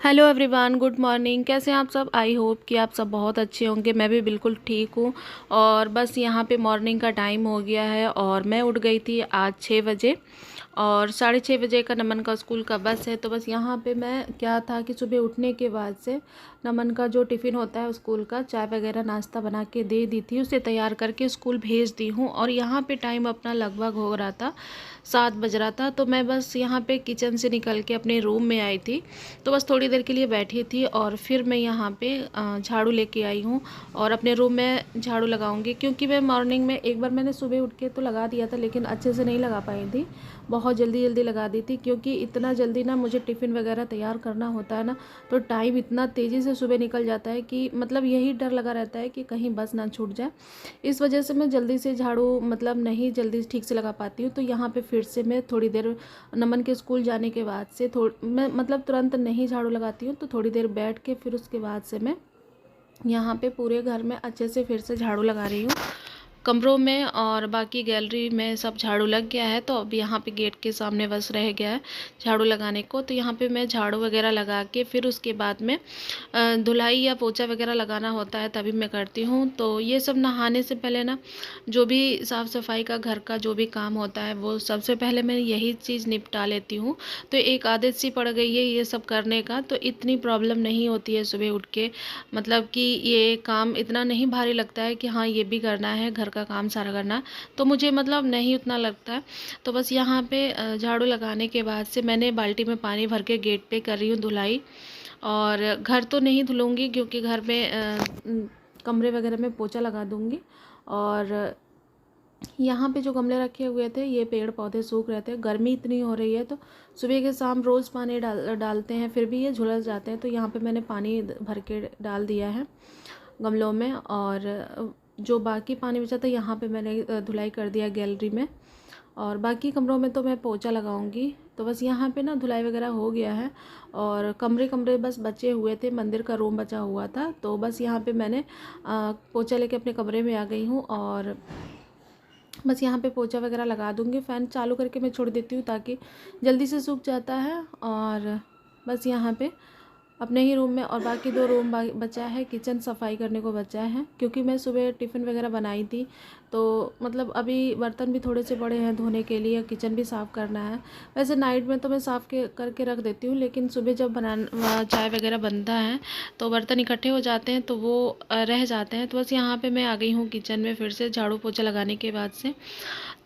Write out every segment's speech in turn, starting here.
Hello everyone, good morning. कैसे हैं आप सब? आई होप कि आप सब बहुत अच्छे होंगे। मैं भी बिल्कुल ठीक हूँ। और बस यहाँ पे मॉर्निंग का टाइम हो गया है और मैं उठ गई थी आज 6 बजे। और 6:30 बजे का नमन का स्कूल का बस है। तो बस यहाँ पे मैं क्या था कि सुबह उठने के बाद से नमन का जो टिफ़िन होता है स्कूल का, चाय वगैरह नाश्ता बना के दे दी थी, उसे तैयार करके स्कूल भेज दी हूँ। और यहाँ पे टाइम अपना लगभग हो रहा था 7 बज रहा था। तो मैं बस यहाँ पे किचन से निकल के अपने रूम में आई थी। तो बस थोड़ी देर के लिए बैठी थी और फिर मैं यहाँ पे झाड़ू लेके आई हूँ और अपने रूम में झाड़ू लगाऊंगी। क्योंकि मैं मॉर्निंग में एक बार मैंने सुबह उठ के तो लगा दिया था, लेकिन अच्छे से नहीं लगा पाई थी। बहुत जल्दी जल्दी लगा दी थी, क्योंकि इतना जल्दी ना मुझे टिफ़िन वगैरह तैयार करना होता है ना, तो टाइम इतना तेज़ी से सुबह निकल जाता है कि मतलब यही डर लगा रहता है कि कहीं बस ना छूट जाए। इस वजह से मैं जल्दी से झाड़ू मतलब नहीं जल्दी ठीक से लगा पाती हूँ। तो यहाँ पे फिर से मैं थोड़ी देर नमन के स्कूल जाने के बाद से मैं मतलब तुरंत नहीं झाड़ू लगाती हूँ। तो थोड़ी देर बैठ के फिर उसके बाद से मैं यहाँ पे पूरे घर में अच्छे से फिर से झाड़ू लगा रही हूँ। कमरों में और बाकी गैलरी में सब झाड़ू लग गया है। तो अब यहाँ पे गेट के सामने बस रह गया है झाड़ू लगाने को। तो यहाँ पे मैं झाड़ू वगैरह लगा के फिर उसके बाद में धुलाई या पोछा वगैरह लगाना होता है, तभी मैं करती हूँ। तो ये सब नहाने से पहले ना, जो भी साफ़ सफाई का घर का जो भी काम होता है वो सबसे पहले मैं यही चीज़ निपटा लेती हूँ। तो एक आदत सी पड़ गई है ये सब करने का, तो इतनी प्रॉब्लम नहीं होती है सुबह उठ के। मतलब कि ये काम इतना नहीं भारी लगता है कि हाँ ये भी करना है, घर का काम सारा करना है। तो मुझे मतलब नहीं उतना लगता है। तो बस यहाँ पे झाड़ू लगाने के बाद से मैंने बाल्टी में पानी भर के गेट पे कर रही हूँ धुलाई। और घर तो नहीं धुलूँगी, क्योंकि घर में कमरे वगैरह में पोछा लगा दूँगी। और यहाँ पे जो गमले रखे हुए थे, ये पेड़ पौधे सूख रहे थे, गर्मी इतनी हो रही है तो सुबह के शाम रोज़ पानी डालते हैं, फिर भी ये झुलस जाते हैं। तो यहाँ पे मैंने पानी भर के डाल दिया है गमलों में। और जो बाकी पानी बचा था यहाँ पे मैंने धुलाई कर दिया गैलरी में। और बाकी कमरों में तो मैं पोछा लगाऊंगी। तो बस यहाँ पे ना धुलाई वगैरह हो गया है। और कमरे कमरे बस बचे हुए थे, मंदिर का रूम बचा हुआ था। तो बस यहाँ पे मैंने पोछा लेके अपने कमरे में आ गई हूँ। और बस यहाँ पे पोछा वगैरह लगा दूँगी। फ़ैन चालू करके मैं छोड़ देती हूँ ताकि जल्दी से सूख जाता है। और बस यहाँ पे अपने ही रूम में और बाकी 2 रूम बचा है, किचन सफाई करने को बचा है, क्योंकि मैं सुबह टिफ़िन वगैरह बनाई थी। तो मतलब अभी बर्तन भी थोड़े से पड़े हैं धोने के लिए, किचन भी साफ़ करना है। वैसे नाइट में तो मैं साफ़ के करके रख देती हूँ, लेकिन सुबह जब चाय वगैरह बनता है तो बर्तन इकट्ठे हो जाते हैं, तो वो रह जाते हैं। तो बस यहाँ पे मैं आ गई हूँ किचन में फिर से झाड़ू पोछा लगाने के बाद से।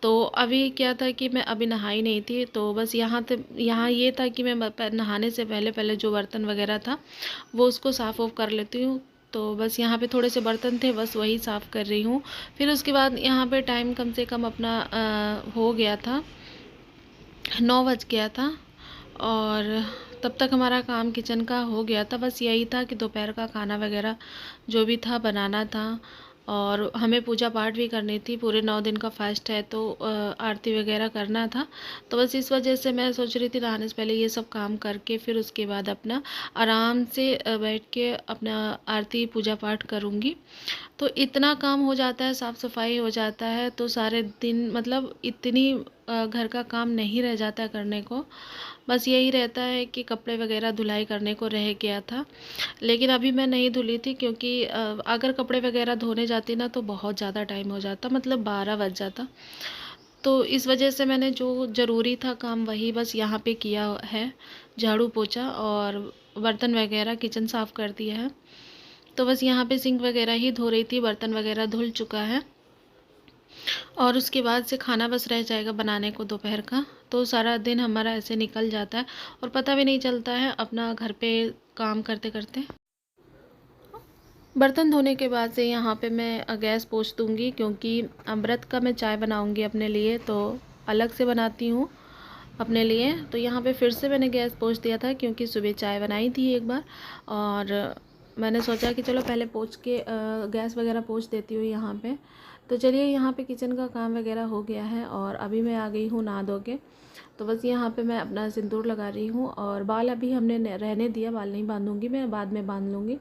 तो अभी क्या था कि मैं अभी नहाई नहीं थी, तो बस यहाँ ये था कि मैं नहाने से पहले पहले जो बर्तन वगैरह था वो उसको साफ़ ऑफ कर लेती हूँ। तो बस यहाँ पे थोड़े से बर्तन थे, बस वही साफ़ कर रही हूँ। फिर उसके बाद यहाँ पे टाइम कम से कम अपना हो गया था, 9 बज गया था। और तब तक हमारा काम किचन का हो गया था। बस यही था कि दोपहर का खाना वगैरह जो भी था बनाना था। और हमें पूजा पाठ भी करनी थी, पूरे 9 दिन का फास्ट है, तो आरती वगैरह करना था। तो बस इस वजह से मैं सोच रही थी नहाने से पहले ये सब काम करके फिर उसके बाद अपना आराम से बैठ के अपना आरती पूजा पाठ करूँगी। तो इतना काम हो जाता है, साफ़ सफाई हो जाता है, तो सारे दिन मतलब इतनी घर का काम नहीं रह जाता है करने को। बस यही रहता है कि कपड़े वगैरह धुलाई करने को रह गया था, लेकिन अभी मैं नहीं धुली थी, क्योंकि अगर कपड़े वगैरह धोने जाती ना तो बहुत ज़्यादा टाइम हो जाता, मतलब 12 बज जाता। तो इस वजह से मैंने जो ज़रूरी था काम वही बस यहाँ पे किया है, झाड़ू पोछा और बर्तन वगैरह किचन साफ़ कर दिया है। तो बस यहाँ पे सिंक वगैरह ही धो रही थी, बर्तन वगैरह धुल चुका है। और उसके बाद से खाना बस रह जाएगा बनाने को दोपहर का। तो सारा दिन हमारा ऐसे निकल जाता है और पता भी नहीं चलता है अपना घर पे काम करते करते। बर्तन धोने के बाद से यहाँ पे मैं गैस पोंछ दूँगी, क्योंकि अमृत का मैं चाय बनाऊँगी अपने लिए, तो अलग से बनाती हूँ अपने लिए। तो यहाँ पे फिर से मैंने गैस पोंछ दिया था, क्योंकि सुबह चाय बनाई थी एक बार। और मैंने सोचा कि चलो पहले पोंछ के गैस वगैरह पोंछ देती हूँ यहाँ पे। तो चलिए, यहाँ पे किचन का काम वगैरह हो गया है और अभी मैं आ गई हूँ नहा धो के। तो बस यहाँ पे मैं अपना सिंदूर लगा रही हूँ। और बाल अभी हमने रहने दिया, बाल नहीं बांधूँगी मैं, बाद में बांध लूँगी।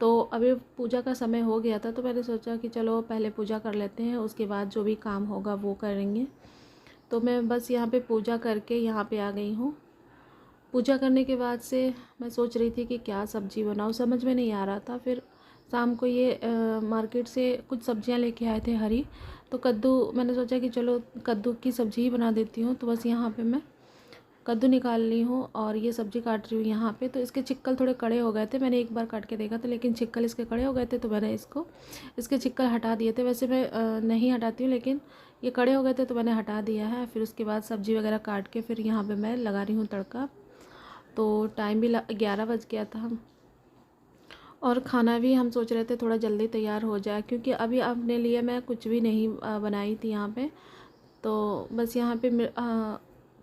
तो अभी पूजा का समय हो गया था, तो मैंने सोचा कि चलो पहले पूजा कर लेते हैं, उसके बाद जो भी काम होगा वो करेंगे। तो मैं बस यहाँ पे पूजा करके यहाँ पे आ गई हूँ। पूजा करने के बाद से मैं सोच रही थी कि क्या सब्ज़ी बनाऊँ, समझ में नहीं आ रहा था। फिर शाम को ये मार्केट से कुछ सब्जियां लेके आए थे हरी, तो कद्दू, मैंने सोचा कि चलो कद्दू की सब्ज़ी ही बना देती हूँ। तो बस यहाँ पे मैं कद्दू निकाल ली हूँ और ये सब्ज़ी काट रही हूँ यहाँ पे। तो इसके छिक्कल थोड़े कड़े हो गए थे, मैंने एक बार काट के देखा था, लेकिन छिक्कल इसके कड़े हो गए थे, तो मैंने इसके छिक्कल हटा दिए थे। वैसे मैं नहीं हटाती हूँ, लेकिन ये कड़े हो गए थे तो मैंने हटा दिया है। फिर उसके बाद सब्ज़ी वगैरह काट के फिर यहाँ पर मैं लगा रही हूँ तड़का। तो टाइम भी 11 बज गया था और खाना भी हम सोच रहे थे थोड़ा जल्दी तैयार हो जाए, क्योंकि अभी अपने लिए मैं कुछ भी नहीं बनाई थी यहाँ पे। तो बस यहाँ पे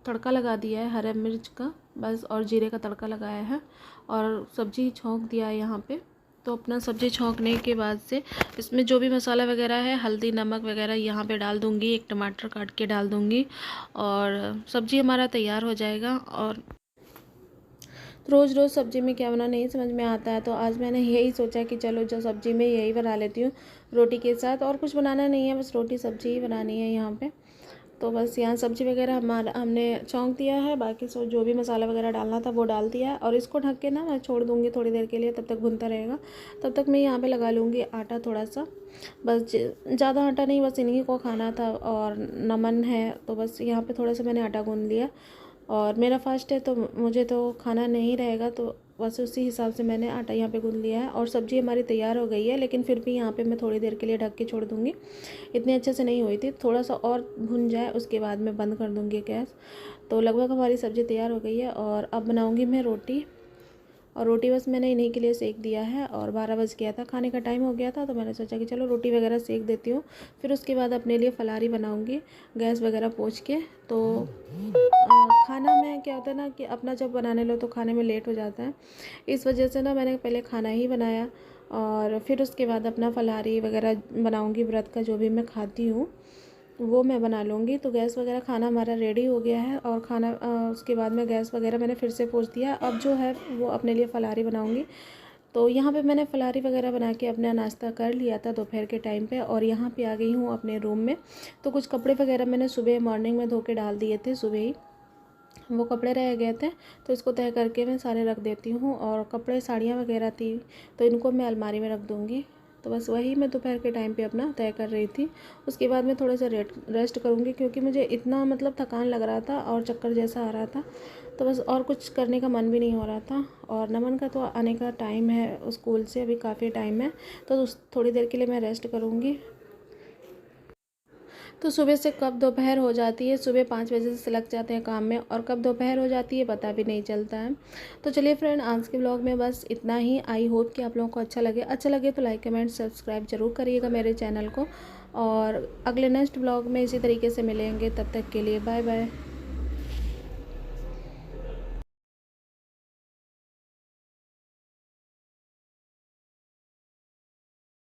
तड़का लगा दिया है हरे मिर्च का बस, और जीरे का तड़का लगाया है और सब्ज़ी छौंक दिया है यहाँ पे। तो अपना सब्ज़ी छौंकने के बाद से इसमें जो भी मसाला वगैरह है, हल्दी नमक वगैरह यहाँ पे डाल दूँगी, एक टमाटर काट के डाल दूँगी और सब्ज़ी हमारा तैयार हो जाएगा। और रोज़ रोज़ सब्ज़ी में क्या बनाना नहीं समझ में आता है, तो आज मैंने यही सोचा कि चलो जो सब्ज़ी में यही बना लेती हूँ रोटी के साथ, और कुछ बनाना नहीं है, बस रोटी सब्ज़ी ही बनानी है यहाँ पे। तो बस यहाँ सब्ज़ी वगैरह हमने छौंक दिया है, बाकी सो जो भी मसाला वगैरह डालना था वो डाल दिया है। और इसको ढक के ना मैं छोड़ दूँगी थोड़ी देर के लिए, तब तक भुनता रहेगा। तब तक मैं यहाँ पे लगा लूँगी आटा थोड़ा सा, बस ज़्यादा आटा नहीं, बस इन्हीं को खाना था और नमन है, तो बस यहाँ पे थोड़ा सा मैंने आटा गूँध लिया। और मेरा फास्ट है तो मुझे तो खाना नहीं रहेगा, तो बस उसी हिसाब से मैंने आटा यहाँ पे गूँध लिया है। और सब्ज़ी हमारी तैयार हो गई है, लेकिन फिर भी यहाँ पे मैं थोड़ी देर के लिए ढक के छोड़ दूँगी। इतने अच्छे से नहीं हुई थी, थोड़ा सा और भुन जाए उसके बाद मैं बंद कर दूँगी गैस। तो लगभग हमारी सब्ज़ी तैयार हो गई है और अब बनाऊँगी मैं रोटी। और रोटी बस मैंने इन्हीं के लिए सेक दिया है, और 12 बज गया था, खाने का टाइम हो गया था, तो मैंने सोचा कि चलो रोटी वगैरह सेक देती हूँ। फिर उसके बाद अपने लिए फलारी बनाऊँगी गैस वगैरह पोंछ के। तो खाना में क्या होता है ना कि अपना जब बनाने लो तो खाने में लेट हो जाता है, इस वजह से ना मैंने पहले खाना ही बनाया और फिर उसके बाद अपना फलारी वगैरह बनाऊँगी, व्रत का जो भी मैं खाती हूँ वो मैं बना लूँगी। तो गैस वगैरह खाना हमारा रेडी हो गया है और खाना उसके बाद में गैस वगैरह मैंने फिर से पोंछ दिया। अब जो है वो अपने लिए फलारी बनाऊँगी। तो यहाँ पे मैंने फलारी वगैरह बना के अपना नाश्ता कर लिया था दोपहर के टाइम पे, और यहाँ पे आ गई हूँ अपने रूम में। तो कुछ कपड़े वगैरह मैंने सुबह मॉर्निंग में धो के डाल दिए थे, सुबह ही वो कपड़े रह गए थे, तो इसको तय करके मैं सारे रख देती हूँ। और कपड़े साड़ियाँ वगैरह थी तो इनको मैं अलमारी में रख दूँगी। तो बस वही मैं दोपहर के टाइम पे अपना तय कर रही थी। उसके बाद मैं थोड़ा सा रेस्ट करूँगी, क्योंकि मुझे इतना मतलब थकान लग रहा था और चक्कर जैसा आ रहा था, तो बस और कुछ करने का मन भी नहीं हो रहा था। और नमन का तो आने का टाइम है स्कूल से, अभी काफ़ी टाइम है, तो उस थोड़ी देर के लिए मैं रेस्ट करूँगी। तो सुबह से कब दोपहर हो जाती है, सुबह 5 बजे से लग जाते हैं काम में, और कब दोपहर हो जाती है पता भी नहीं चलता है। तो चलिए फ्रेंड, आज के ब्लॉग में बस इतना ही। आई होप कि आप लोगों को अच्छा लगे तो लाइक कमेंट सब्सक्राइब जरूर करिएगा मेरे चैनल को। और अगले नेक्स्ट ब्लॉग में इसी तरीके से मिलेंगे, तब तक के लिए बाय बाय।